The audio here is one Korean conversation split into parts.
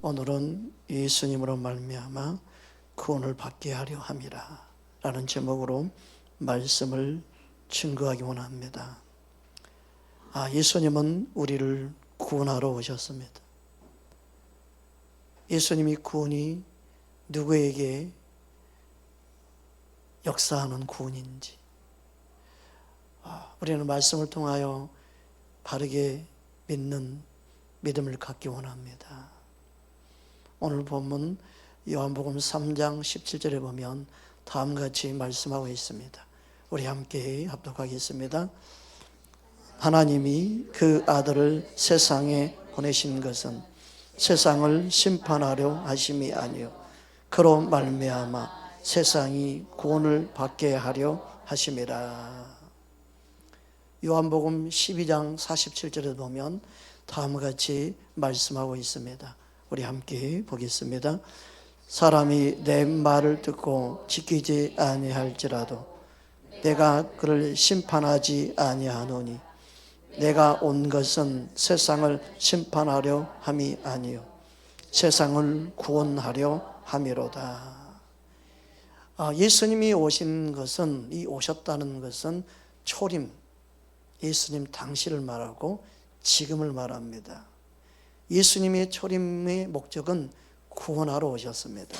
오늘은 예수님으로 말미암아 구원을 받게 하려 함이라 라는 제목으로 말씀을 증거하기 원합니다. 예수님은 우리를 구원하러 오셨습니다. 예수님이 구원이 누구에게 역사하는 구원인지 우리는 말씀을 통하여 바르게 믿는 믿음을 갖기 원합니다. 오늘 본문 요한복음 3장 17절에 보면 다음과 같이 말씀하고 있습니다. 우리 함께 합독하겠습니다. 하나님이 그 아들을 세상에 보내신 것은 세상을 심판하려 하심이 아니요 그로 말미암아 세상이 구원을 받게 하려 하심이라. 요한복음 12장 47절에 보면 다음과 같이 말씀하고 있습니다. 우리 함께 보겠습니다. 사람이 내 말을 듣고 지키지 아니할지라도 내가 그를 심판하지 아니하노니 내가 온 것은 세상을 심판하려 함이 아니요 세상을 구원하려 함이로다. 예수님이 오신 것은, 오셨다는 것은 초림, 예수님 당시를 말하고 지금을 말합니다. 예수님의 초림의 목적은 구원하러 오셨습니다.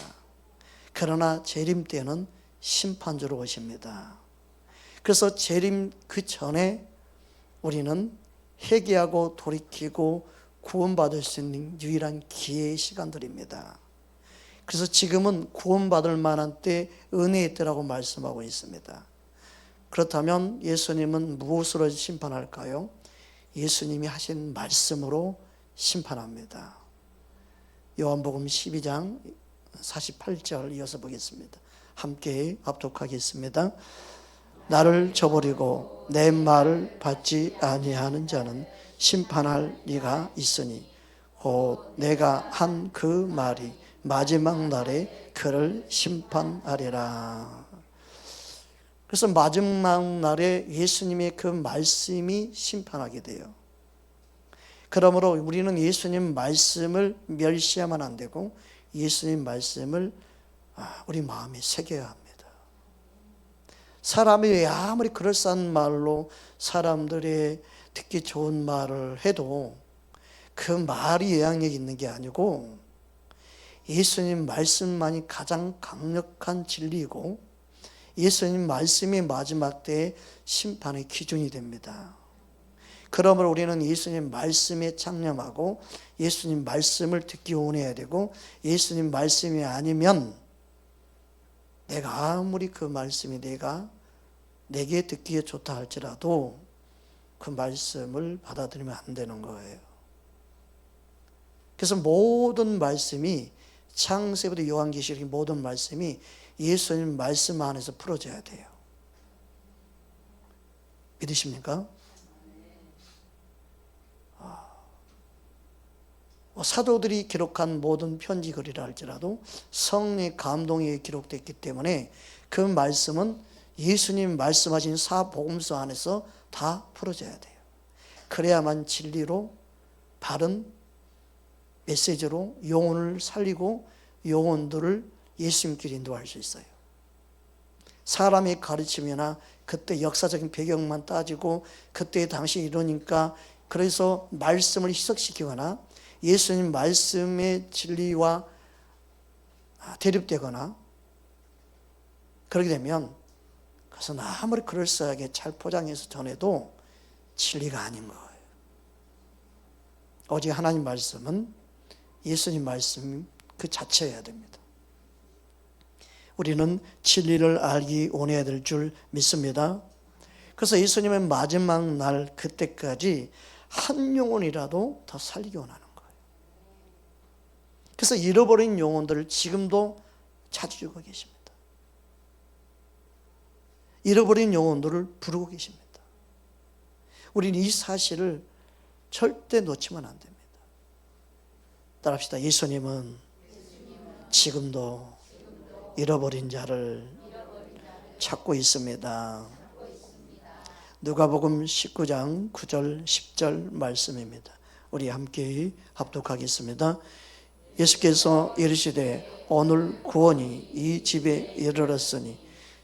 그러나 재림 때는 심판주로 오십니다. 그래서 재림 그 전에 우리는 회개하고 돌이키고 구원받을 수 있는 유일한 기회의 시간들입니다. 그래서 지금은 구원받을 만한 때, 은혜의 때라고 말씀하고 있습니다. 그렇다면 예수님은 무엇으로 심판할까요? 예수님이 하신 말씀으로 심판합니다. 요한복음 12장 48절 이어서 보겠습니다. 함께 합독하겠습니다. 나를 저버리고 내 말을 받지 아니하는 자는 심판할 리가 있으니 곧 내가 한 그 말이 마지막 날에 그를 심판하리라. 그래서 마지막 날에 예수님의 그 말씀이 심판하게 돼요. 그러므로 우리는 예수님 말씀을 멸시하면 안 되고 예수님 말씀을 우리 마음에 새겨야 합니다. 사람이 아무리 그럴싸한 말로 사람들의 듣기 좋은 말을 해도 그 말이 영향력이 있는 게 아니고 예수님 말씀만이 가장 강력한 진리이고 예수님 말씀이 마지막 때의 심판의 기준이 됩니다. 그러므로 우리는 예수님 말씀에 창념하고 예수님 말씀을 듣기 원해야 되고 예수님 말씀이 아니면 내가 아무리 그 말씀이 내게 듣기에 좋다 할지라도 그 말씀을 받아들이면 안 되는 거예요. 그래서 모든 말씀이 창세부터 요한계시록의 모든 말씀이 예수님 말씀 안에서 풀어져야 돼요. 믿으십니까? 사도들이 기록한 모든 편지 글이라 할지라도 성령의 감동이 기록됐기 때문에 그 말씀은 예수님 말씀하신 사복음서 안에서 다 풀어져야 돼요. 그래야만 진리로 바른 메시지로 영혼을 살리고 영혼들을 예수님께 인도할 수 있어요. 사람이 가르치면서 그때 역사적인 배경만 따지고 그때 당시 이러니까 그래서 말씀을 희석시키거나 예수님 말씀의 진리와 대립되거나 그러게 되면 그것은 아무리 그럴싸하게 잘 포장해서 전해도 진리가 아닌 거예요. 오직 하나님 말씀은 예수님 말씀 그 자체여야 됩니다. 우리는 진리를 알기 원해야 될 줄 믿습니다. 그래서 예수님의 마지막 날 그때까지 한 영혼이라도 더 살리기 원하는 거예요. 그래서 잃어버린 영혼들을 지금도 찾아주고 계십니다. 잃어버린 영혼들을 부르고 계십니다. 우리는 이 사실을 절대 놓치면 안 됩니다. 따라합시다. 예수님은 지금도 잃어버린 자를 찾고 있습니다. 누가복음 19장 9절 10절 말씀입니다. 우리 함께 합독하겠습니다. 예수께서 이르시되 오늘 구원이 이 집에 이르렀으니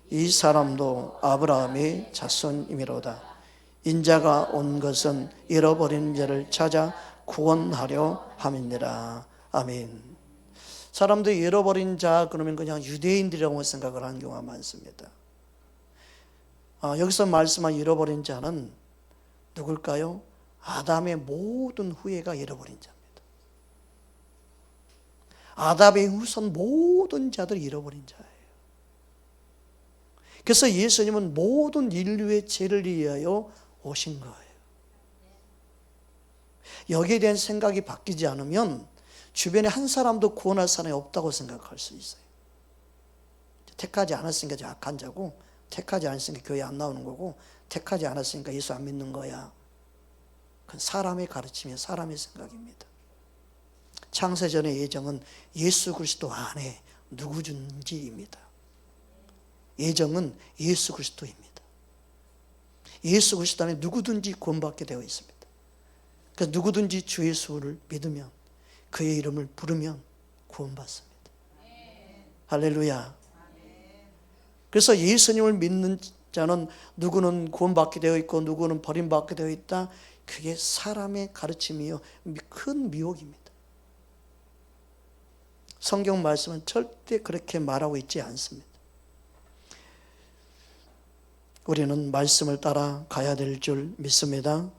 이 사람도 아브라함의 자손이미로다. 인자가 온 것은 잃어버린 자를 찾아 구원하려 함이니라. 아멘. 사람들이 잃어버린 자 그러면 그냥 유대인들이라고 생각을 하는 경우가 많습니다. 여기서 말씀한 잃어버린 자는 누굴까요? 아담의 모든 후예가 잃어버린 자입니다. 아담의 후손 모든 자들이 잃어버린 자예요. 그래서 예수님은 모든 인류의 죄를 위하여 오신 거예요. 여기에 대한 생각이 바뀌지 않으면 주변에 한 사람도 구원할 사람이 없다고 생각할 수 있어요. 택하지 않았으니까 악한 자고, 택하지 않았으니까 교회 안 나오는 거고, 택하지 않았으니까 예수 안 믿는 거야. 그건 사람의 가르침이에요. 사람의 생각입니다. 창세전의 예정은 예수 그리스도 안에 누구든지입니다. 예정은 예수 그리스도입니다. 예수 그리스도 안에 누구든지 구원받게 되어 있습니다. 그래서 누구든지 주 예수를 믿으면, 그의 이름을 부르면 구원받습니다. 할렐루야. 그래서 예수님을 믿는 자는 누구는 구원받게 되어 있고 누구는 버림받게 되어 있다. 그게 사람의 가르침이요, 큰 미혹입니다. 성경 말씀은 절대 그렇게 말하고 있지 않습니다. 우리는 말씀을 따라 가야 될 줄 믿습니다.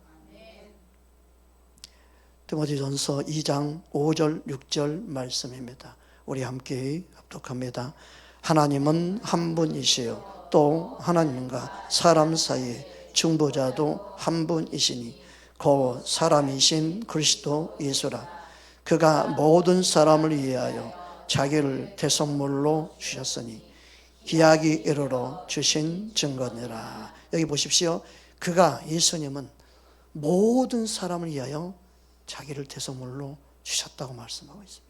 디모데전서 2장 5절 6절 말씀입니다. 우리 함께 합독합니다. 하나님은 한 분이시요 또 하나님과 사람 사이에 중보자도 한 분이시니 곧 사람이신 그리스도 예수라. 그가 모든 사람을 위하여 자기를 대속물로 주셨으니 기약이 이르러 주신 증거니라. 여기 보십시오. 그가, 예수님은 모든 사람을 위하여 자기를 대속물로 주셨다고 말씀하고 있습니다.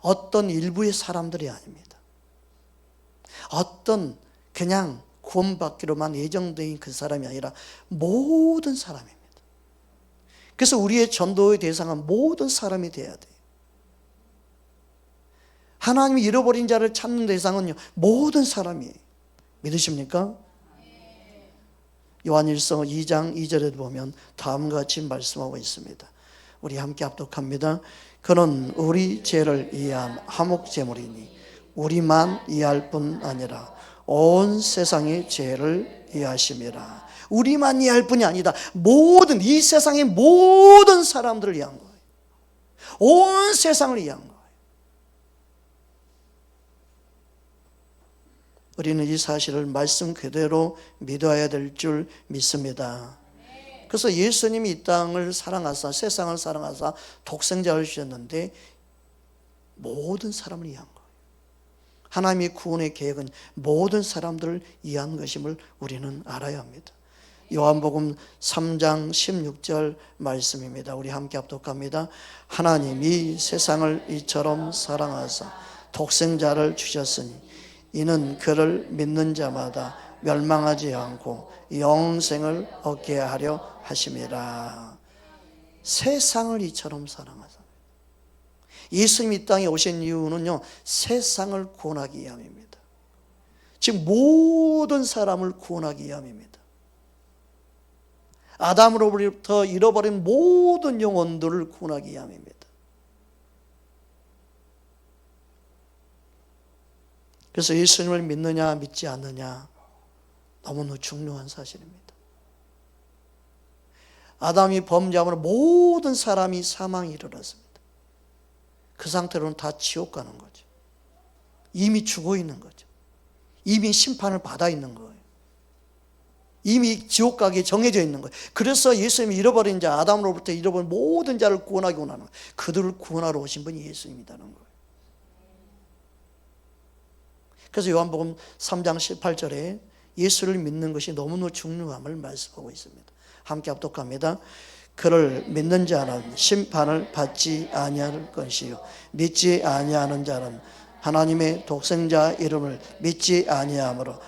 어떤 일부의 사람들이 아닙니다. 어떤 그냥 구원받기로만 예정된 그 사람이 아니라 모든 사람입니다. 그래서 우리의 전도의 대상은 모든 사람이 돼야 돼요. 하나님이 잃어버린 자를 찾는 대상은요, 모든 사람이에요. 믿으십니까? 요한일서 2장 2절에 보면 다음과 같이 말씀하고 있습니다. 우리 함께 합독합니다. 그는 우리 죄를 이해한 화목제물이니 우리만 이해할 뿐 아니라 온 세상의 죄를 이해하심이라. 우리만 이해할 뿐이 아니다. 모든, 이 세상의 모든 사람들을 위한 거예요. 온 세상을 위한 거예요. 우리는 이 사실을 말씀 그대로 믿어야 될 줄 믿습니다. 그래서 예수님이 이 땅을 사랑하사, 세상을 사랑하사 독생자를 주셨는데 모든 사람을 위한 거예요. 하나님의 구원의 계획은 모든 사람들을 위한 것임을 우리는 알아야 합니다. 요한복음 3장 16절 말씀입니다. 우리 함께 합독합니다. 하나님이 세상을 이처럼 사랑하사 독생자를 주셨으니 이는 그를 믿는 자마다 멸망하지 않고 영생을 얻게 하려 하심이라. 세상을 이처럼 사랑하사. 예수님이 이 땅에 오신 이유는요, 세상을 구원하기 위함입니다. 즉 모든 사람을 구원하기 위함입니다. 아담으로부터 잃어버린 모든 영혼들을 구원하기 위함입니다. 그래서 예수님을 믿느냐 믿지 않느냐 너무나 중요한 사실입니다. 아담이 범죄함으로 모든 사람이 사망에 이르렀습니다. 그 상태로는 다 지옥 가는 거죠. 이미 죽어 있는 거죠. 이미 심판을 받아 있는 거예요. 이미 지옥 가기에 정해져 있는 거예요. 그래서 예수님이 잃어버린 자, 아담으로부터 잃어버린 모든 자를 구원하기 원하는 거예요. 그들을 구원하러 오신 분이 예수님이라는 거예요. 그래서 요한복음 3장 18절에 예수를 믿는 것이 너무나 중요함을 말씀하고 있습니다. 함께 합독합니다. 그를 믿는 자는 심판을 받지 아니할 것이요 믿지 아니하는 자는 하나님의 독생자 이름을 믿지 아니하므로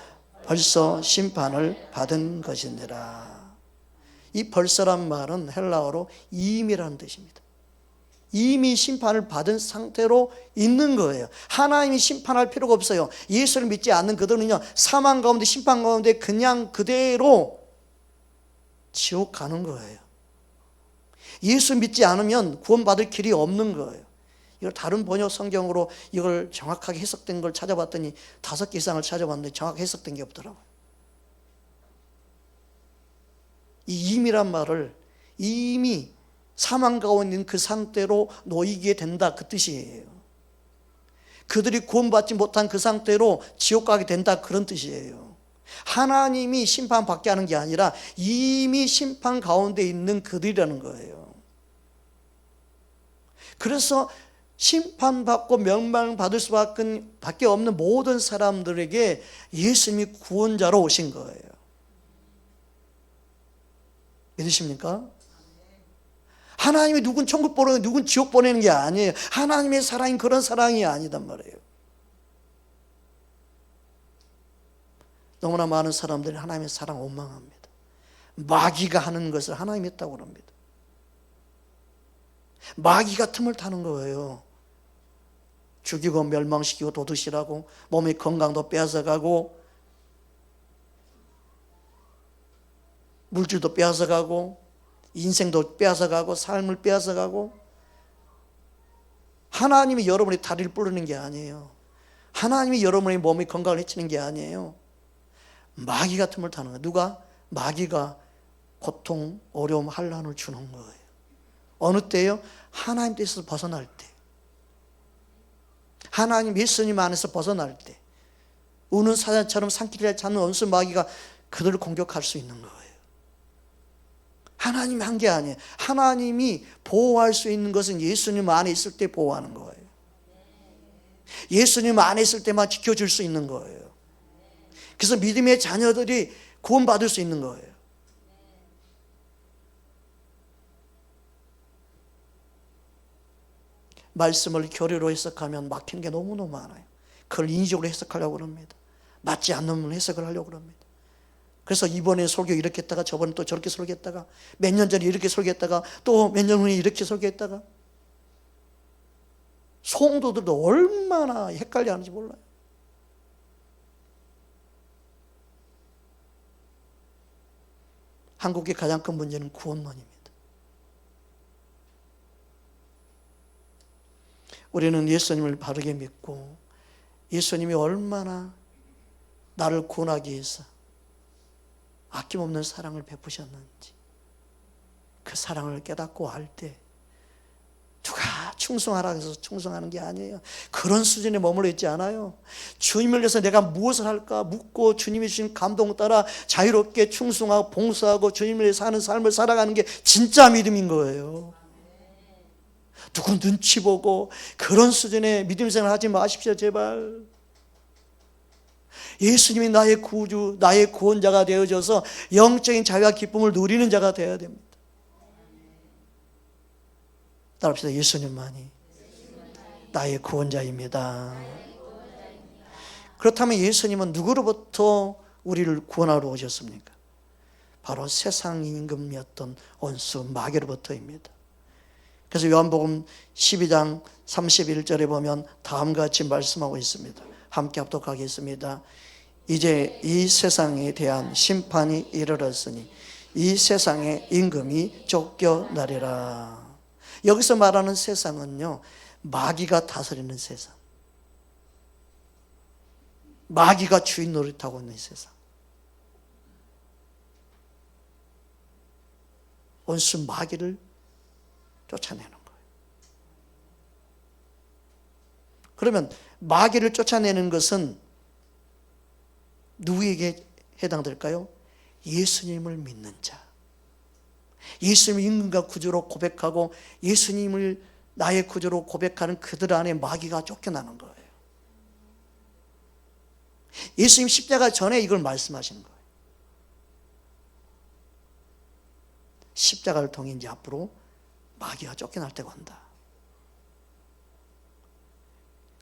벌써 심판을 받은 것이니라. 이 벌써란 말은 헬라어로 이미라는 뜻입니다. 이미 심판을 받은 상태로 있는 거예요. 하나님이 심판할 필요가 없어요. 예수를 믿지 않는 그들은요, 사망 가운데, 심판 가운데 그냥 그대로 지옥 가는 거예요. 예수 믿지 않으면 구원받을 길이 없는 거예요. 이걸 다른 번역 성경으로 이걸 정확하게 해석된 걸 찾아봤더니 5개 이상을 찾아봤는데 정확하게 해석된 게 없더라고요. 이 임이란 말을 이미 사망 가운데 있는 그 상태로 놓이게 된다, 그 뜻이에요. 그들이 구원받지 못한 그 상태로 지옥 가게 된다, 그런 뜻이에요. 하나님이 심판받게 하는 게 아니라 이미 심판 가운데 있는 그들이라는 거예요. 그래서 심판받고 멸망받을 수밖에 없는 모든 사람들에게 예수님이 구원자로 오신 거예요. 믿으십니까? 하나님이 누군 천국 보내는, 누군 지옥 보내는 게 아니에요. 하나님의 사랑이 그런 사랑이 아니단 말이에요. 너무나 많은 사람들이 하나님의 사랑 원망합니다. 마귀가 하는 것을 하나님이 했다고 합니다. 마귀가 틈을 타는 거예요. 죽이고 멸망시키고 도둑질하고 몸의 건강도 빼앗아가고 물질도 빼앗아가고 인생도 빼앗아가고 삶을 빼앗아가고. 하나님이 여러분의 다리를 부르는 게 아니에요. 하나님이 여러분의 몸의 건강을 해치는 게 아니에요. 마귀가 틈을 타는 거예요. 누가? 마귀가 고통, 어려움, 환난을 주는 거예요. 어느 때요? 하나님 뜻에서 벗어날 때, 하나님 예수님 안에서 벗어날 때, 우는 사자처럼 산길을 찾는 원수 마귀가 그들을 공격할 수 있는 거예요. 하나님이 한 게 아니에요. 하나님이 보호할 수 있는 것은 예수님 안에 있을 때 보호하는 거예요. 예수님 안에 있을 때만 지켜줄 수 있는 거예요. 그래서 믿음의 자녀들이 구원받을 수 있는 거예요. 말씀을 교리로 해석하면 막히는 게 너무너무 많아요. 그걸 인식으로 해석하려고 합니다. 맞지 않는 해석을 하려고 합니다. 그래서 이번에 설교 이렇게 했다가 저번에 또 저렇게 설교했다가 몇 년 전에 이렇게 설교했다가 또 몇 년 후에 이렇게 설교했다가, 성도들도 얼마나 헷갈려하는지 몰라요. 한국의 가장 큰 문제는 구원론입니다. 우리는 예수님을 바르게 믿고 예수님이 얼마나 나를 구원하기 위해서 아낌없는 사랑을 베푸셨는지 그 사랑을 깨닫고 알 때 누가 충성하라 해서 충성하는 게 아니에요. 그런 수준에 머물러 있지 않아요. 주님을 위해서 내가 무엇을 할까 묻고 주님이 주신 감동 따라 자유롭게 충성하고 봉사하고 주님을 위해서 사는 삶을 살아가는 게 진짜 믿음인 거예요. 누구 눈치 보고 그런 수준의 믿음 생활 하지 마십시오, 제발. 예수님이 나의 구주, 나의 구원자가 되어져서 영적인 자유와 기쁨을 누리는 자가 되어야 됩니다. 따라합시다. 예수님만이 나의 구원자입니다. 그렇다면 예수님은 누구로부터 우리를 구원하러 오셨습니까? 바로 세상 임금이었던 원수 마귀로부터입니다. 그래서 요한복음 12장 31절에 보면 다음과 같이 말씀하고 있습니다. 함께 합독하겠습니다. 이제 이 세상에 대한 심판이 이르렀으니 이 세상의 임금이 쫓겨나리라. 여기서 말하는 세상은요, 마귀가 다스리는 세상, 마귀가 주인 노릇하고 있는 세상, 원수 마귀를 쫓아내는 거예요. 그러면 마귀를 쫓아내는 것은 누구에게 해당될까요? 예수님을 믿는 자, 예수님을 임금과 구주로 고백하고 예수님을 나의 구주로 고백하는 그들 안에 마귀가 쫓겨나는 거예요. 예수님 십자가 전에 이걸 말씀하신 거예요. 십자가를 통해 이제 앞으로 마귀가 쫓겨날 때가 온다.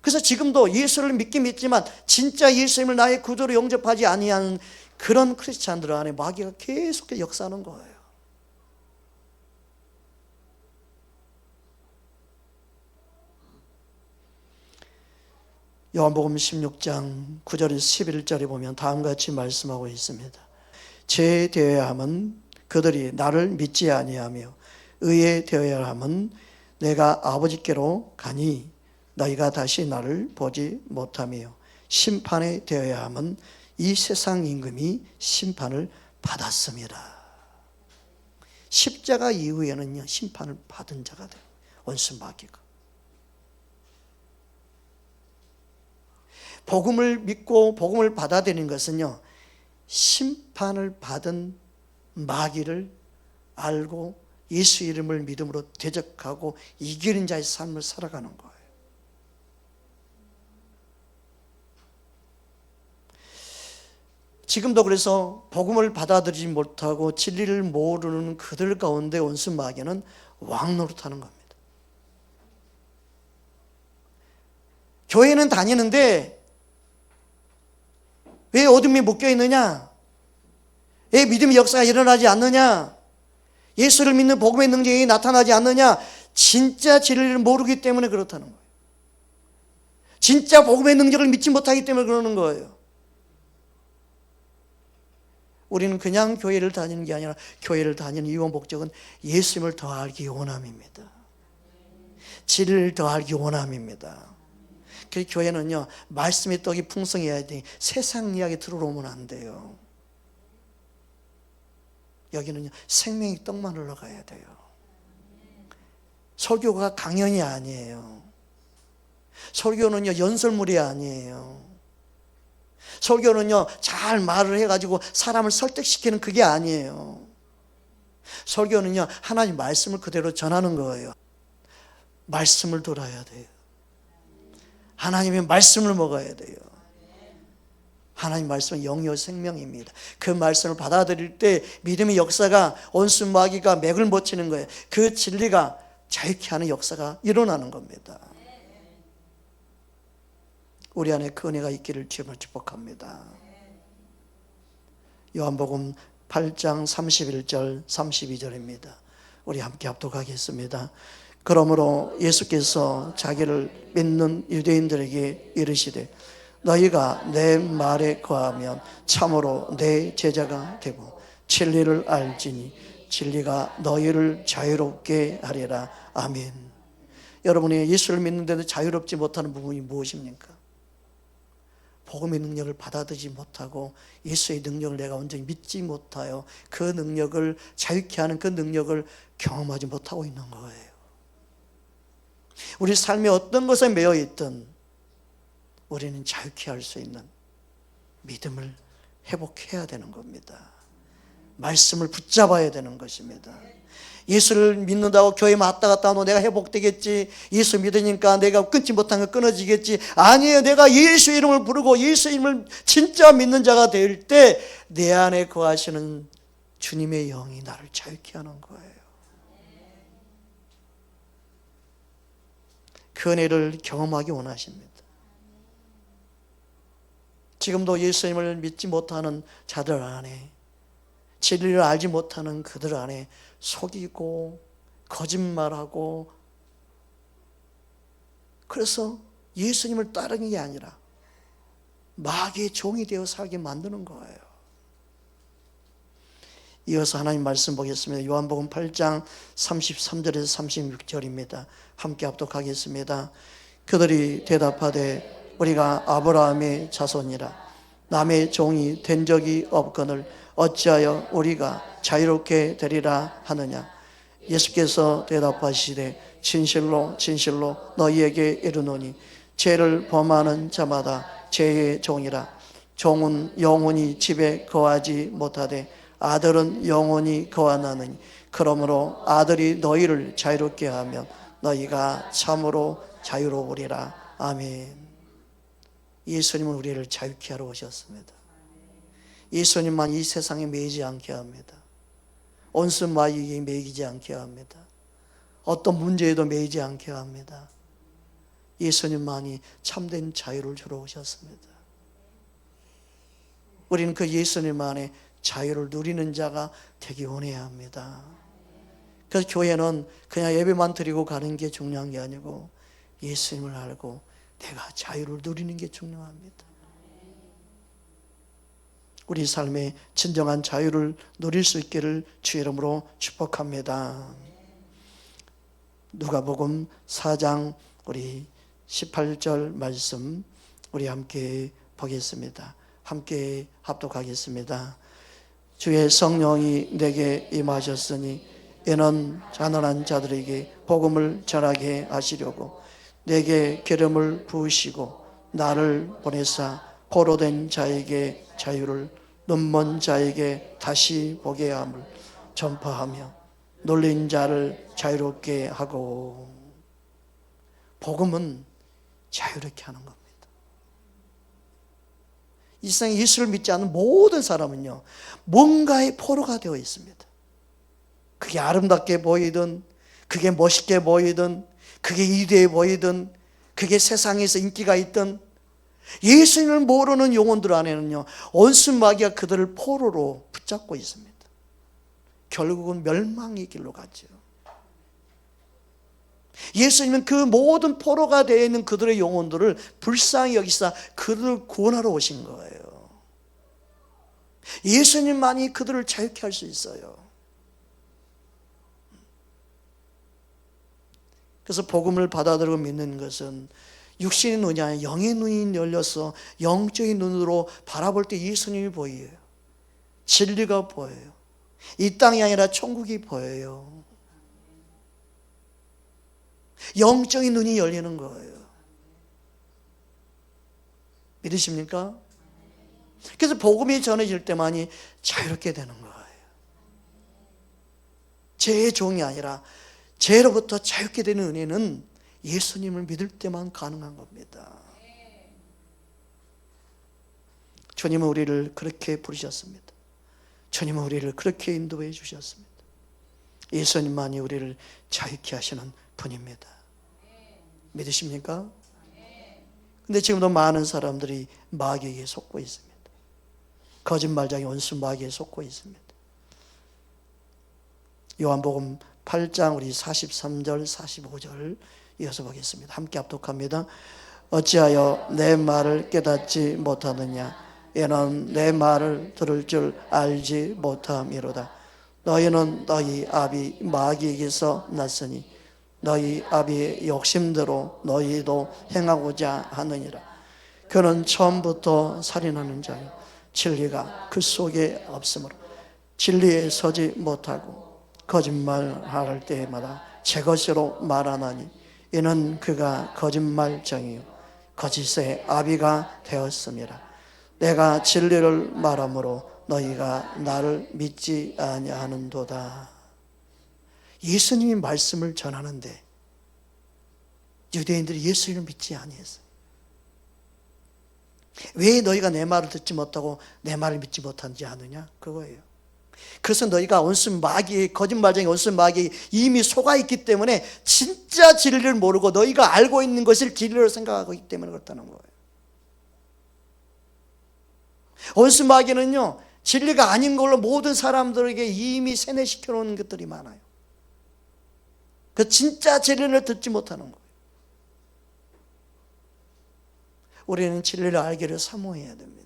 그래서 지금도 예수를 믿긴 믿지만 진짜 예수님을 나의 구주로 영접하지 아니하는 그런 크리스찬들 안에 마귀가 계속 역사하는 거예요. 요한복음 16장 9절에서 11절에 보면 다음과 같이 말씀하고 있습니다. 죄 되어야 함은 그들이 나를 믿지 아니하며 의에 되어야 함은 내가 아버지께로 가니 너희가 다시 나를 보지 못하며 심판에 되어야 함은 이 세상 임금이 심판을 받았습니다. 십자가 이후에는요, 심판을 받은 자가 돼요. 원수 마귀가. 복음을 믿고 복음을 받아들이는 것은요, 심판을 받은 마귀를 알고 예수 이름을 믿음으로 대적하고 이기는 자의 삶을 살아가는 거예요. 지금도 그래서 복음을 받아들이지 못하고 진리를 모르는 그들 가운데 원수 마귀는 왕노릇하는 겁니다. 교회는 다니는데 왜 어둠에 묶여 있느냐? 왜 믿음의 역사가 일어나지 않느냐? 예수를 믿는 복음의 능력이 나타나지 않느냐? 진짜 진리를 모르기 때문에 그렇다는 거예요. 진짜 복음의 능력을 믿지 못하기 때문에 그러는 거예요. 우리는 그냥 교회를 다니는 게 아니라 교회를 다니는 이유 목적은 예수님을 더 알기 원함입니다. 진리를 더 알기 원함입니다. 그 교회는요, 말씀의 떡이 풍성해야 돼. 세상 이야기 들어오면 안 돼요. 여기는요, 생명의 떡만 흘러가야 돼요. 설교가 강연이 아니에요. 설교는요, 연설물이 아니에요. 설교는요, 잘 말을 해가지고 사람을 설득시키는 그게 아니에요. 설교는요, 하나님 말씀을 그대로 전하는 거예요. 말씀을 들어야 돼요. 하나님의 말씀을 먹어야 돼요. 하나님 말씀은 영이요 생명입니다. 그 말씀을 받아들일 때 믿음의 역사가 원수 마귀가 맥을 못 치는 거예요. 그 진리가 자유케 하는 역사가 일어나는 겁니다. 우리 안에 그 은혜가 있기를 주님을 축복합니다. 요한복음 8장 31절 32절입니다. 우리 함께 합독하겠습니다. 그러므로 예수께서 자기를 믿는 유대인들에게 이르시되 너희가 내 말에 거하면 참으로 내 제자가 되고 진리를 알지니 진리가 너희를 자유롭게 하리라. 아멘. 여러분이 예수를 믿는데도 자유롭지 못하는 부분이 무엇입니까? 복음의 능력을 받아들이지 못하고 예수의 능력을 내가 온전히 믿지 못하여 그 능력을 자유케 하는 그 능력을 경험하지 못하고 있는 거예요. 우리 삶의 어떤 것에 매여 있든 우리는 자유케 할 수 있는 믿음을 회복해야 되는 겁니다. 말씀을 붙잡아야 되는 것입니다. 예수를 믿는다고 교회 왔다 갔다 하면 내가 회복되겠지, 예수 믿으니까 내가 끊지 못한 거 끊어지겠지. 아니에요. 내가 예수 이름을 부르고 예수 이름을 진짜 믿는 자가 될 때 내 안에 거하시는 주님의 영이 나를 자유케 하는 거예요. 그 은혜를 경험하기 원하십니다. 지금도 예수님을 믿지 못하는 자들 안에, 진리를 알지 못하는 그들 안에 속이고 거짓말하고, 그래서 예수님을 따르는 게 아니라 마귀의 종이 되어 살게 만드는 거예요. 이어서 하나님 말씀 보겠습니다. 요한복음 8장 33절에서 36절입니다. 함께 합독하겠습니다. 그들이 대답하되 우리가 아브라함의 자손이라 남의 종이 된 적이 없거늘 어찌하여 우리가 자유롭게 되리라 하느냐. 예수께서 대답하시되 진실로 진실로 너희에게 이르노니 죄를 범하는 자마다 죄의 종이라. 종은 영원히 집에 거하지 못하되 아들은 영원히 거하나니 그러므로 아들이 너희를 자유롭게 하면 너희가 참으로 자유로우리라. 아멘. 예수님은 우리를 자유케 하러 오셨습니다. 예수님만 이 세상에 매이지 않게 합니다. 온수 마귀에게 매이지 않게 합니다. 어떤 문제에도 매이지 않게 합니다. 예수님만이 참된 자유를 주러 오셨습니다. 우리는 그 예수님 안에 자유를 누리는 자가 되기 원해야 합니다. 그래서 교회는 그냥 예배만 드리고 가는 게 중요한 게 아니고 예수님을 알고 내가 자유를 누리는 게 중요합니다. 우리 삶의 진정한 자유를 누릴 수 있기를 주의 이름으로 축복합니다. 누가복음 4장 우리 18절 말씀 우리 함께 보겠습니다. 함께 합독하겠습니다. 주의 성령이 내게 임하셨으니 이는 가난한 자들에게 복음을 전하게 하시려고 내게 기름을 부으시고 나를 보내사 포로된 자에게 자유를 눈먼 자에게 다시 보게 함을 전파하며 놀린 자를 자유롭게 하고. 복음은 자유롭게 하는 겁니다. 이 세상에 예수를 믿지 않는 모든 사람은요, 뭔가의 포로가 되어 있습니다. 그게 아름답게 보이든, 그게 멋있게 보이든, 그게 이대해 보이든, 그게 세상에서 인기가 있든, 예수님을 모르는 영혼들 안에는요, 온순 마귀가 그들을 포로로 붙잡고 있습니다. 결국은 멸망의 길로 가죠. 예수님은 그 모든 포로가 되어 있는 그들의 영혼들을 불쌍히 여기사 그들을 구원하러 오신 거예요. 예수님만이 그들을 자유케 할 수 있어요. 그래서 복음을 받아들이고 믿는 것은 육신의 눈이 아니라 영의 눈이 열려서 영적인 눈으로 바라볼 때 예수님이 보여요. 진리가 보여요. 이 땅이 아니라 천국이 보여요. 영적인 눈이 열리는 거예요. 믿으십니까? 그래서 복음이 전해질 때만이 자유롭게 되는 거예요. 죄의 종이 아니라 죄로부터 자유롭게 되는 은혜는 예수님을 믿을 때만 가능한 겁니다. 주님은 우리를 그렇게 부르셨습니다. 주님은 우리를 그렇게 인도해 주셨습니다. 예수님만이 우리를 자유케 하시는 분입니다. 믿으십니까? 근데 지금도 많은 사람들이 마귀에게 속고 있습니다. 거짓말장애 온수 마귀에 속고 있습니다. 요한복음 8장 우리 43절 45절 이어서 보겠습니다. 함께 합독합니다. 어찌하여 내 말을 깨닫지 못하느냐? 얘는 내 말을 들을 줄 알지 못함이로다. 너희는 너희 아비 마귀에게서 났으니 너희 아비의 욕심대로 너희도 행하고자 하느니라. 그는 처음부터 살인하는 자요 진리가 그 속에 없으므로 진리에 서지 못하고 거짓말할 때마다 제 것으로 말하나니 이는 그가 거짓말쟁이요 거짓의 아비가 되었습니다. 내가 진리를 말하므로 너희가 나를 믿지 아니하는도다. 예수님이 말씀을 전하는데 유대인들이 예수님을 믿지 아니했어요. 왜 너희가 내 말을 듣지 못하고 내 말을 믿지 못하지 않느냐? 그거예요. 그래서 너희가 온순 마귀, 거짓말쟁이 온순 마귀 이미 속아 있기 때문에 진짜 진리를 모르고 너희가 알고 있는 것을 진리로 생각하고 있기 때문에 그렇다는 거예요. 온순 마귀는요, 진리가 아닌 걸로 모든 사람들에게 이미 세뇌시켜 놓은 것들이 많아요. 그 진짜 진리를 듣지 못하는 거예요. 우리는 진리를 알기를 사모해야 됩니다.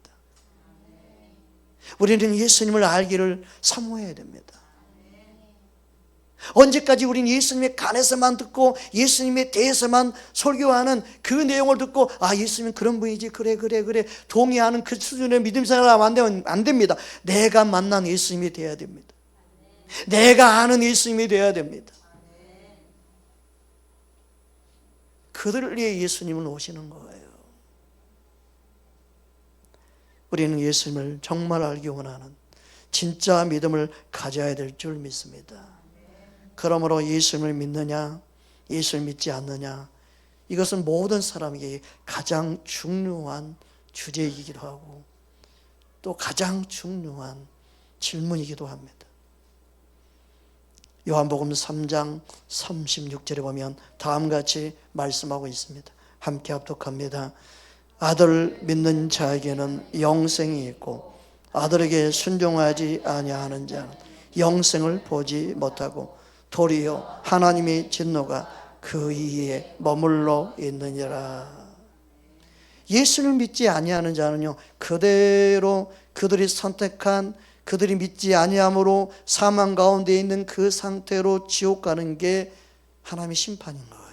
우리는 예수님을 알기를 사모해야 됩니다. 언제까지 우리는 예수님의 간에서만 듣고 예수님에 대해서만 설교하는 그 내용을 듣고 아 예수님은 그런 분이지 그래 동의하는 그 수준의 믿음 생활하면 안 됩니다. 내가 만난 예수님이 되어야 됩니다. 내가 아는 예수님이 되어야 됩니다. 그들을 위해 예수님은 오시는 거예요. 우리는 예수님을 정말 알기 원하는 진짜 믿음을 가져야 될 줄 믿습니다. 그러므로 예수님을 믿느냐, 예수를 믿지 않느냐, 이것은 모든 사람에게 가장 중요한 주제이기도 하고 또 가장 중요한 질문이기도 합니다. 요한복음 3장 36절에 보면 다음과 같이 말씀하고 있습니다. 함께 합독합니다. 아들을 믿는 자에게는 영생이 있고 아들에게 순종하지 아니하는 자는 영생을 보지 못하고 도리어 하나님의 진노가 그 이에 머물러 있느니라. 예수를 믿지 아니하는 자는요, 그대로 그들이 선택한, 그들이 믿지 아니함으로 사망 가운데 있는 그 상태로 지옥 가는 게 하나님의 심판인 거예요.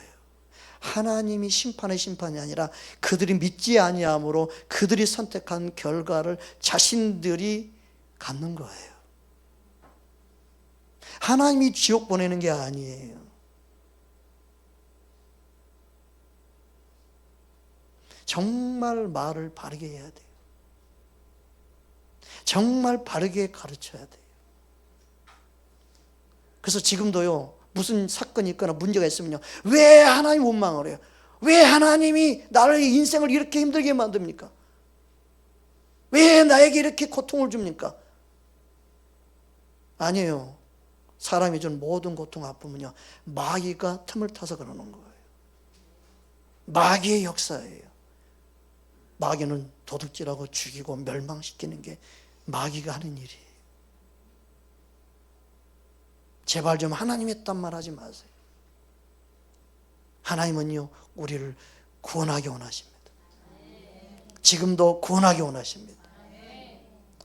하나님이 심판의 심판이 아니라 그들이 믿지 아니함으로 그들이 선택한 결과를 자신들이 갖는 거예요. 하나님이 지옥 보내는 게 아니에요. 정말 말을 바르게 해야 돼요. 정말 바르게 가르쳐야 돼요. 그래서 지금도요, 무슨 사건이 있거나 문제가 있으면요, 왜 하나님 원망을 해요? 왜 하나님이 나를 인생을 이렇게 힘들게 만듭니까? 왜 나에게 이렇게 고통을 줍니까? 아니에요. 사람이 준 모든 고통, 아픔은요, 마귀가 틈을 타서 그러는 거예요. 마귀의 역사예요. 마귀는 도둑질하고 죽이고 멸망시키는 게 마귀가 하는 일이에요. 제발 좀 하나님 했단 말 하지 마세요. 하나님은요, 우리를 구원하기 원하십니다. 지금도 구원하기 원하십니다.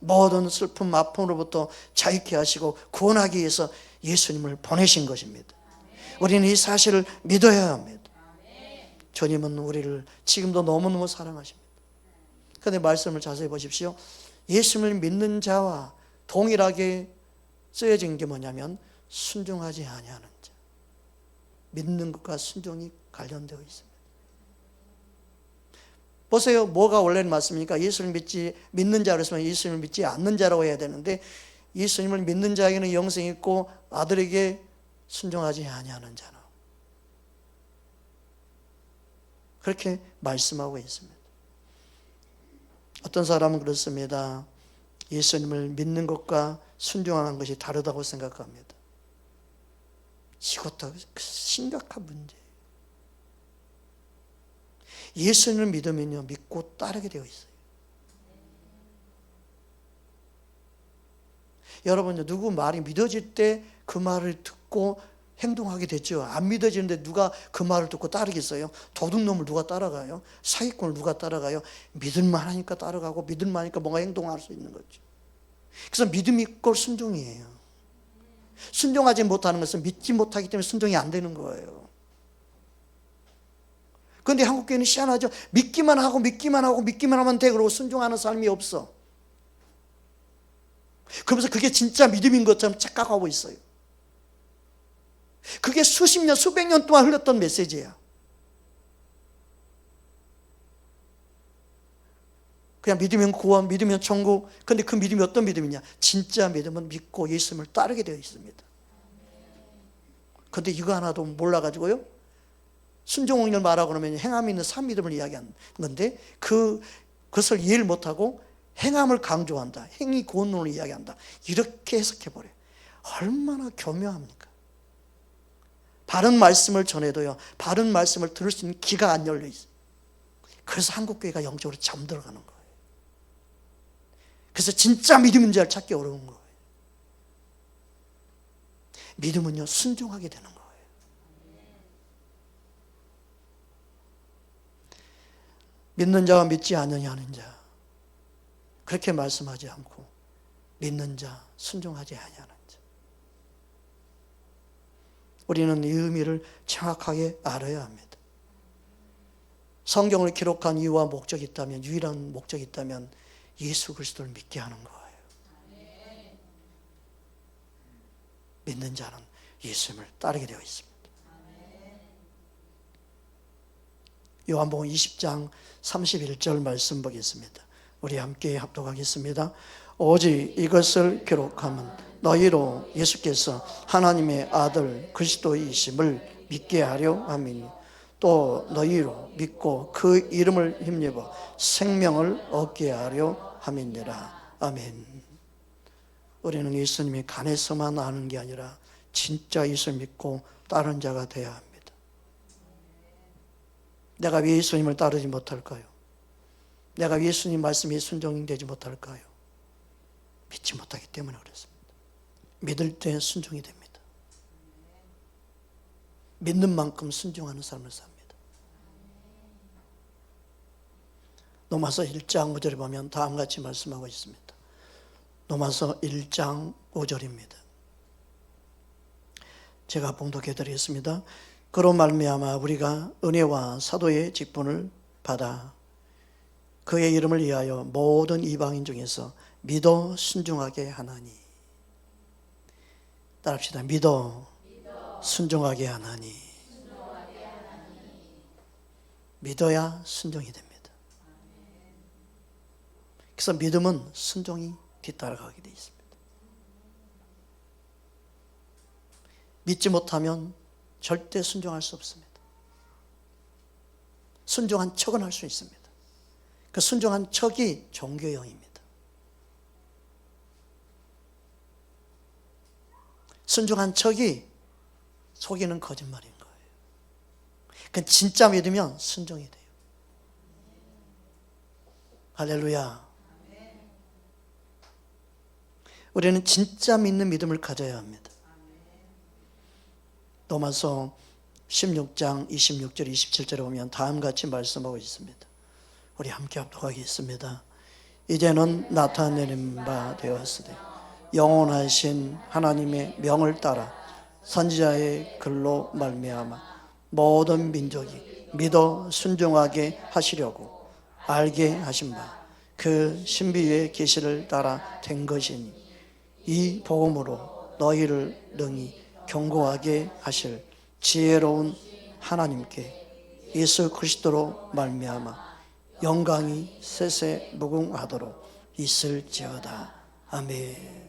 모든 슬픔, 아픔으로부터 자유케 하시고 구원하기 위해서 예수님을 보내신 것입니다. 우리는 이 사실을 믿어야 합니다. 주님은 우리를 지금도 너무너무 사랑하십니다. 그런데 말씀을 자세히 보십시오. 예수님을 믿는 자와 동일하게 쓰여진 게 뭐냐면 순종하지 아니하는 자. 믿는 것과 순종이 관련되어 있습니다. 보세요. 뭐가 원래는 맞습니까? 예수를 믿는 자로 했으면 예수님을 믿지 않는 자라고 해야 되는데, 예수님을 믿는 자에게는 영생이 있고 아들에게 순종하지 아니하는 자라, 그렇게 말씀하고 있습니다. 어떤 사람은 그렇습니다. 예수님을 믿는 것과 순종하는 것이 다르다고 생각합니다. 이것도 심각한 문제예요. 예수님을 믿으면요, 믿고 따르게 되어 있어요. 여러분요, 누구 말이 믿어질 때 그 말을 듣고 행동하게 됐죠. 안 믿어지는데 누가 그 말을 듣고 따르겠어요? 도둑놈을 누가 따라가요? 사기꾼을 누가 따라가요? 믿을만 하니까 따라가고, 믿을만 하니까 뭔가 행동할 수 있는 거죠. 그래서 믿음이 있고 순종이에요. 순종하지 못하는 것은 믿지 못하기 때문에 순종이 안 되는 거예요. 그런데 한국교회는 희한하죠. 믿기만 하고 믿기만 하고 믿기만 하면 돼. 그러고 순종하는 삶이 없어. 그러면서 그게 진짜 믿음인 것처럼 착각하고 있어요. 그게 수십 년, 수백 년 동안 흘렀던 메시지야. 그냥 믿으면 구원, 믿으면 천국. 그런데 그 믿음이 어떤 믿음이냐? 진짜 믿음은 믿고 예수님을 따르게 되어 있습니다. 그런데 이거 하나도 몰라가지고요, 순종을 말하고 그러면 행함이 있는 산 믿음을 이야기하는 건데, 그것을 이해를 못하고 행함을 강조한다, 행위 구원론을 이야기한다, 이렇게 해석해버려요. 얼마나 교묘합니까? 바른 말씀을 전해도요, 바른 말씀을 들을 수 있는 귀가 안 열려 있어요. 그래서 한국교회가 영적으로 잠들어가는 거예요. 그래서 진짜 믿음인 자를 찾기 어려운 거예요. 믿음은요, 순종하게 되는 거예요. 믿는 자와 믿지 않느냐 하는 자, 그렇게 말씀하지 않고 믿는 자, 순종하지 아니하는 자. 우리는 이 의미를 정확하게 알아야 합니다. 성경을 기록한 이유와 목적이 있다면, 유일한 목적이 있다면 예수 그리스도를 믿게 하는 거예요. 믿는 자는 예수님을 따르게 되어 있습니다. 요한복음 20장 31절 말씀 보겠습니다. 우리 함께 합독하겠습니다. 오직 이것을 기록하면 너희로 예수께서 하나님의 아들 그리스도이심을 믿게 하려 함이니, 또 너희로 믿고 그 이름을 힘입어 생명을 얻게 하려 함이니라. 아멘. 우리는 예수님이 간에서만 아는 게 아니라 진짜 예수를 믿고 따르는 자가 되어야 합니다. 내가 왜 예수님을 따르지 못할까요? 내가 예수님 말씀에 순종되지 못할까요? 믿지 못하기 때문에 그렇습니다. 믿을 때 순종이 됩니다. 믿는 만큼 순종하는 삶을 삽니다. 로마서 1장 5절에 보면 다음과 같이 말씀하고 있습니다. 로마서 1장 5절입니다. 제가 봉독해 드리겠습니다. 그로 말미암아 우리가 은혜와 사도의 직분을 받아 그의 이름을 위하여 모든 이방인 중에서 믿어 순종하게 하나니. 따라합시다. 믿어 순종하게 하나니. 믿어야 순종이 됩니다. 그래서 믿음은 순종이 뒤따라가게 되어 있습니다. 믿지 못하면 절대 순종할 수 없습니다. 순종한 척은 할 수 있습니다. 그 순종한 척이 종교형입니다. 순종한 척이 속이는 거짓말인 거예요. 그 진짜 믿으면 순종이 돼요. 할렐루야. 우리는 진짜 믿는 믿음을 가져야 합니다. 로마서 16장 26절 27절에 보면 다음같이 말씀하고 있습니다. 우리 함께 합독하겠습니다. 이제는 나타내는 바 되었으되 영원하신 하나님의 명을 따라 선지자의 글로 말미암아 모든 민족이 믿어 순종하게 하시려고 알게 하신 바 그 신비의 계시를 따라 된 것이니 이 복음으로 너희를 능히 견고하게 하실 지혜로운 하나님께 예수 그리스도로 말미암아 영광이 세세 무궁하도록 있을지어다. 아멘.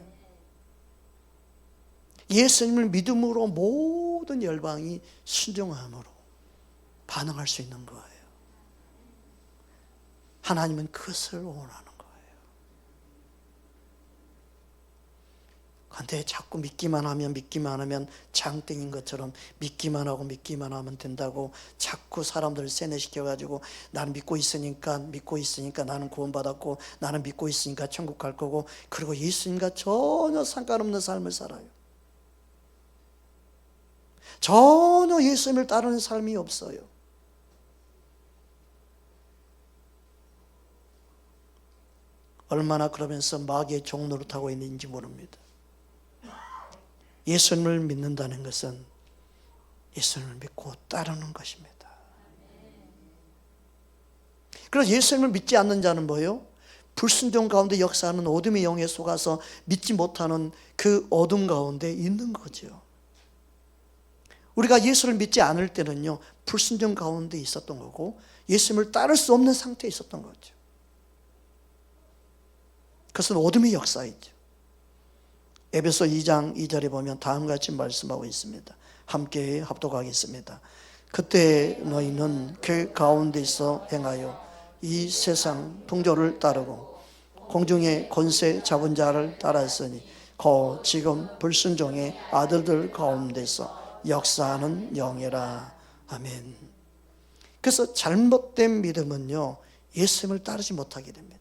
예수님을 믿음으로 모든 열방이 순종함으로 반응할 수 있는 거예요. 하나님은 그것을 원하는 거예요. 그런데 자꾸 믿기만 하면 장땡인 것처럼 믿기만 하면 된다고 자꾸 사람들을 세뇌시켜가지고 나는 믿고 있으니까 나는 구원받았고 나는 믿고 있으니까 천국 갈 거고, 그리고 예수님과 전혀 상관없는 삶을 살아요. 전혀 예수님을 따르는 삶이 없어요. 얼마나 그러면서 마귀의 종노릇하고 있는지 모릅니다. 예수님을 믿는다는 것은 예수님을 믿고 따르는 것입니다. 그래서 예수님을 믿지 않는 자는 뭐예요? 불순종 가운데 역사하는 어둠의 영에 속아서 믿지 못하는 그 어둠 가운데 있는 거죠. 우리가 예수를 믿지 않을 때는요, 불순종 가운데 있었던 거고 예수님을 따를 수 없는 상태에 있었던 거죠. 그것은 어둠의 역사이죠. 에베소 2장 2절에 보면 다음과 같이 말씀하고 있습니다. 함께 합독하겠습니다. 그때 너희는 그 가운데서 행하여 이 세상 풍조를 따르고 공중의 권세 잡은 자를 따랐으니 곧 지금 불순종의 아들들 가운데서 역사하는 영이라. 아멘. 그래서 잘못된 믿음은요, 예수님을 따르지 못하게 됩니다.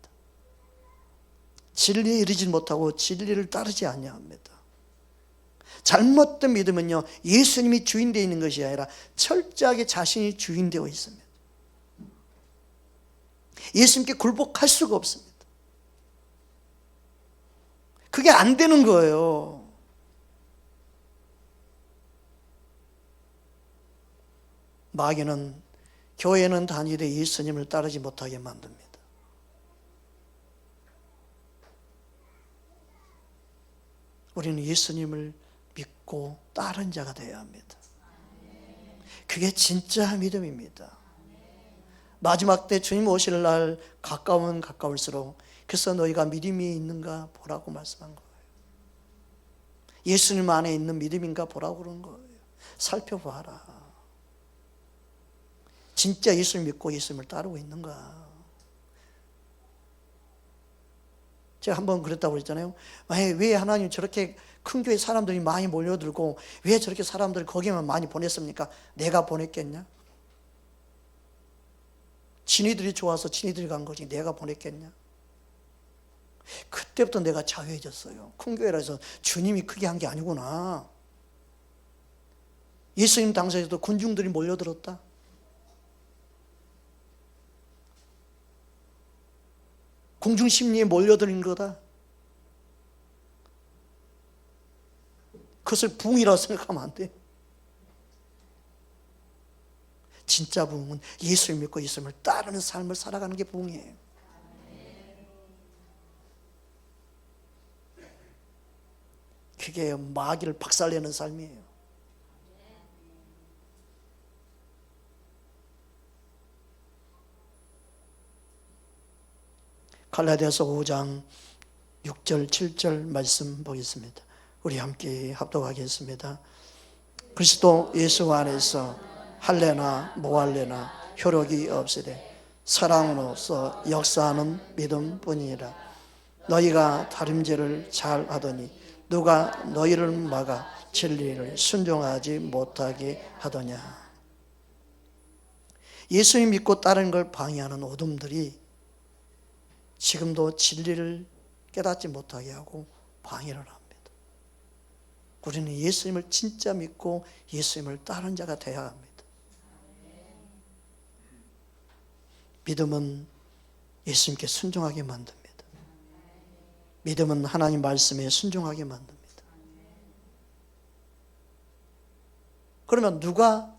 진리에 이르지 못하고 진리를 따르지 아니합니다. 잘못된 믿음은요, 예수님이 주인되어 있는 것이 아니라 철저하게 자신이 주인되어 있습니다. 예수님께 굴복할 수가 없습니다. 그게 안 되는 거예요. 마귀는 교회는 다니되 예수님을 따르지 못하게 만듭니다. 우리는 예수님을 믿고 따른 자가 되어야 합니다. 그게 진짜 믿음입니다. 마지막 때 주님 오실 날 가까우면 가까울수록 그래서 너희가 믿음이 있는가 보라고 말씀한 거예요. 예수님 안에 있는 믿음인가 보라고 그런 거예요. 살펴봐라. 진짜 예수를 믿고 예수님을 따르고 있는가. 제가 한번 그랬다고 그랬잖아요. 왜 하나님 저렇게 큰 교회 사람들이 많이 몰려들고 왜 저렇게 사람들을 거기만 많이 보냈습니까? 내가 보냈겠냐? 지니들이 좋아서 지니들이 간 거지 내가 보냈겠냐? 그때부터 내가 자유해졌어요. 큰 교회라서 주님이 크게 한 게 아니구나. 예수님 당시에도 군중들이 몰려들었다. 공중심리에 몰려드는 거다. 그것을 부흥이라고 생각하면 안 돼. 진짜 부흥은 예수를 믿고 예수님을 따르는 삶을 살아가는 게 부흥이에요. 그게 마귀를 박살내는 삶이에요. 갈라디아서 5장 6절 7절 말씀 보겠습니다. 우리 함께 합독하겠습니다. 그리스도 예수 안에서 할례나 모할례나 효력이 없으되 사랑으로서 역사하는 믿음뿐이니라. 너희가 다림질을 잘 하더니 누가 너희를 막아 진리를 순종하지 못하게 하더냐. 예수님 믿고 따르는 걸 방해하는 어둠들이 지금도 진리를 깨닫지 못하게 하고 방해를 합니다. 우리는 예수님을 진짜 믿고 예수님을 따르는 자가 되어야 합니다. 믿음은 예수님께 순종하게 만듭니다. 믿음은 하나님 말씀에 순종하게 만듭니다. 그러면 누가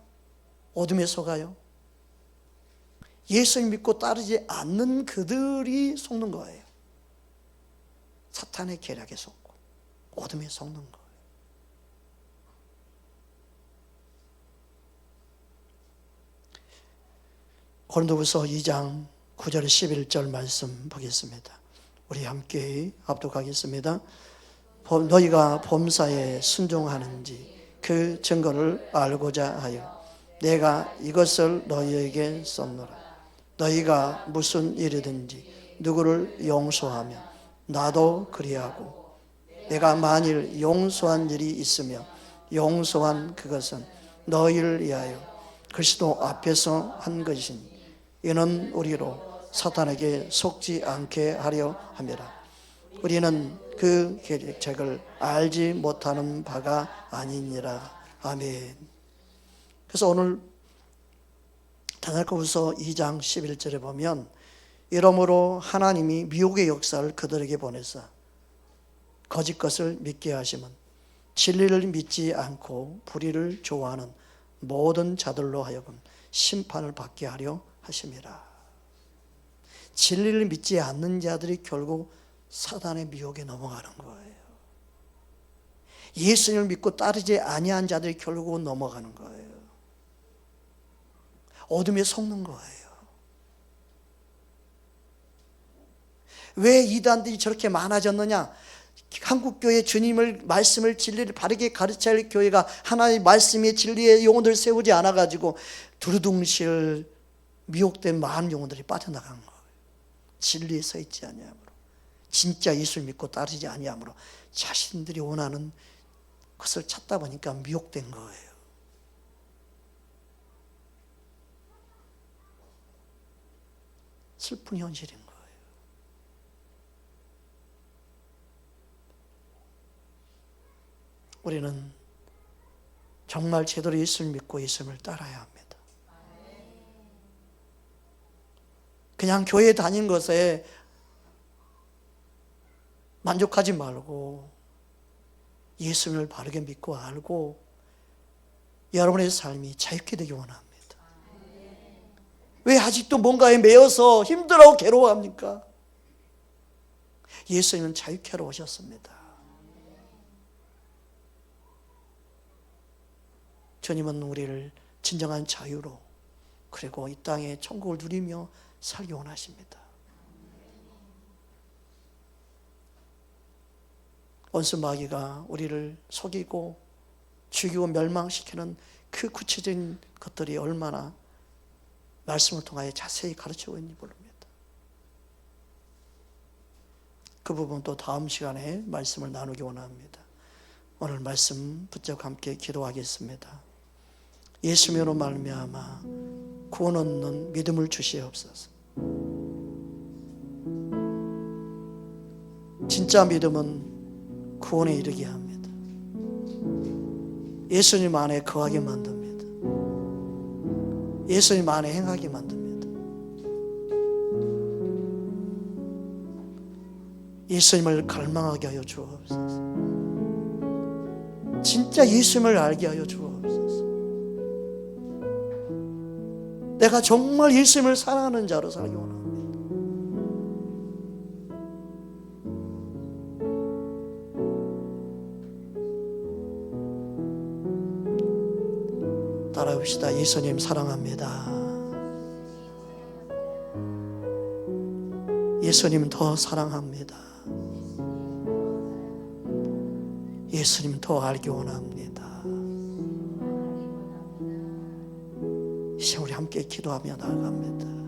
어둠에 속아요? 예수님 믿고 따르지 않는 그들이 속는 거예요. 사탄의 계략에 속고 어둠에 속는 거예요. 고린도후서 2장 9절 11절 말씀 보겠습니다. 우리 함께 합독하겠습니다. 너희가 범사에 순종하는지 그 증거를 알고자 하여 내가 이것을 너희에게 썼노라. 너희가 무슨 일이든지 누구를 용서하면 나도 그리하고 내가 만일 용서한 일이 있으며 용서한 그것은 너희를 위하여 그리스도 앞에서 한 것이니 이는 우리로 사탄에게 속지 않게 하려 함이라. 우리는 그 계책을 알지 못하는 바가 아니니라. 아멘. 그래서 오늘 데살로니가후서 2장 11절에 보면 이러므로 하나님이 미혹의 역사를 그들에게 보내사 거짓 것을 믿게 하심은 진리를 믿지 않고 불의를 좋아하는 모든 자들로 하여금 심판을 받게 하려 하심이라. 진리를 믿지 않는 자들이 결국 사단의 미혹에 넘어가는 거예요. 예수님을 믿고 따르지 아니한 자들이 결국은 넘어가는 거예요. 어둠에 속는 거예요. 왜 이단들이 저렇게 많아졌느냐? 한국교회 주님을 말씀을 진리를 바르게 가르쳐야 할 교회가 하나님의 말씀의 진리의 영혼들을 세우지 않아가지고 두루둥실 미혹된 많은 영혼들이 빠져나간 거예요. 진리에 서 있지 아니하므로, 진짜 예수를 믿고 따르지 아니하므로 자신들이 원하는 것을 찾다 보니까 미혹된 거예요. 슬픈 현실인 거예요. 우리는 정말 제대로 예수를 믿고 예수님을 따라야 합니다. 그냥 교회 다닌 것에 만족하지 말고 예수님을 바르게 믿고 알고 여러분의 삶이 자유케 되기 원합니다. 왜 아직도 뭔가에 매여서 힘들어하고 괴로워합니까? 예수님은 자유케 하러 오셨습니다. 주님은 우리를 진정한 자유로 그리고 이 땅에 천국을 누리며 살기 원하십니다. 원수 마귀가 우리를 속이고 죽이고 멸망시키는 그 구체적인 것들이 얼마나 말씀을 통하여 자세히 가르치고 있는지 모릅니다. 그 부분 또 다음 시간에 말씀을 나누기 원합니다. 오늘 말씀 붙잡고 함께 기도하겠습니다. 예수님으로 말미암아 구원 얻는 믿음을 주시옵소서. 진짜 믿음은 구원에 이르게 합니다. 예수님 안에 거하게 만듭니다. 예수님 안에 행하게 만듭니다. 예수님을 갈망하게 하여 주옵소서. 진짜 예수님을 알게 하여 주옵소서. 내가 정말 예수님을 사랑하는 자로 살기 원합니다. 따라합시다. 예수님 사랑합니다. 예수님 더 사랑합니다. 예수님 더 알기 원합니다. 이제 우리 함께 기도하며 나아갑니다.